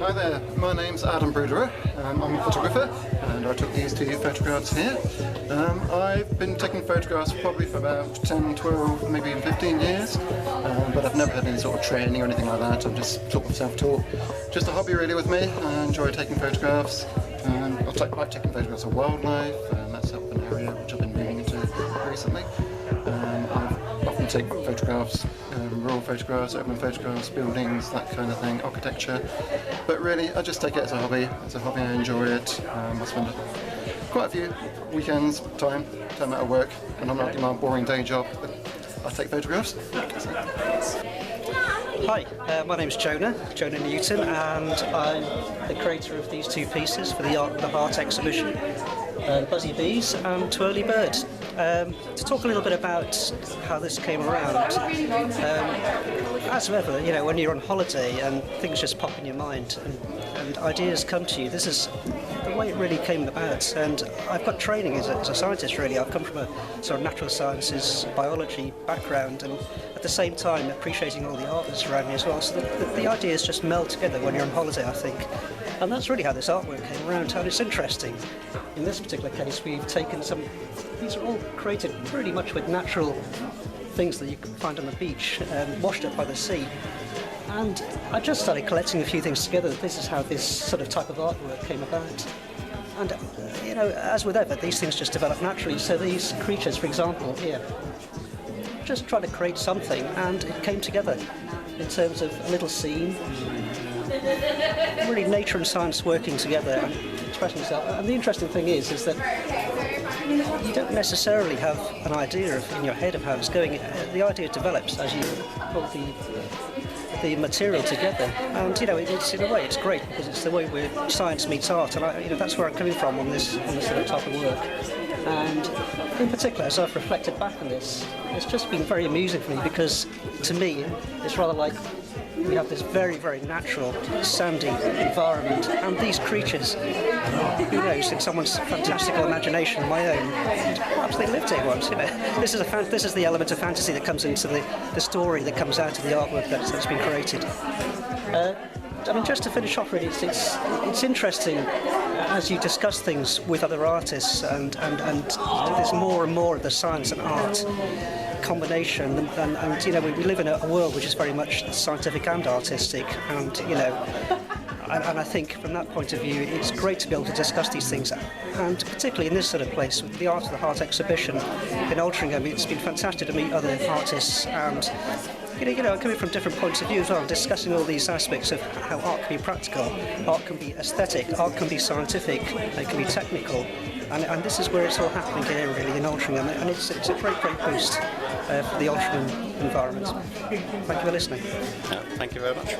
Hi there, my name's Adam Bruderer. I'm a photographer and I took these two photographs here. I've been taking photographs probably for about 10, 12, maybe even 15 years, but I've never had any sort of training or anything like that. I'm just sort of self-taught. Just a hobby really with me. I enjoy taking photographs. I like taking photographs of wildlife, and that's sort of an area which I've been moving into recently. I often take photographs, raw photographs, open photographs, buildings, that kind of thing, architecture. But really, I just take it as a hobby. As a hobby, I enjoy it. I spend quite a few weekends, time out of work, and I'm not doing my boring day job. But I take photographs. Hi, my name's Jonah Newton, and I'm the creator of these two pieces for the Art of the Heart exhibition, Buzzy Bees and Twirly Bird. To talk a little bit about how this came around, as ever, you know, when you're on holiday and things just pop in your mind and ideas come to you, this is the way it really came about. And I've got training as a scientist, really. I've come from a sort of natural sciences, biology background, and at the same time appreciating all the art that's around me as well. So the ideas just meld together when you're on holiday, I think. And that's really how this artwork came around, and it's interesting. In this particular case, we've taken these are all created pretty much with natural things that you can find on the beach, washed up by the sea. And I just started collecting a few things together. This is how this sort of type of artwork came about. And, you know, as with ever, these things just develop naturally. So these creatures, for example, here, just tried to create something, and it came together in terms of a little scene. Really nature and science working together and expressing itself. And the interesting thing is that you don't necessarily have an idea in your head of how it's going. The idea develops as you put the material together. And, you know, it's in a way it's great because it's the way where science meets art, and that's where I'm coming from on this sort of type of work. And in particular, as I've reflected back on this, it's just been very amusing for me because, to me, it's rather like we have this very, very natural, sandy environment, and these creatures, who knows, in someone's fantastical imagination and my own, perhaps they lived here once, you know. This is the element of fantasy that comes into the story that comes out of the artwork that's been created. I mean, just to finish off, really, it's interesting as you discuss things with other artists, and there's more and more of the science and art combination, and you know, we live in a world which is very much scientific and artistic, and you know, and I think from that point of view, it's great to be able to discuss these things, and particularly in this sort of place with the Art of the Heart exhibition in Altrincham, it's been fantastic to meet other artists and. You know, coming from different points of view as well, discussing all these aspects of how art can be practical, art can be aesthetic, art can be scientific, it can be technical, and this is where it's all happening here, really, in Altrincham, and it's a great boost for the Altrincham environment. Thank you for listening. Thank you very much.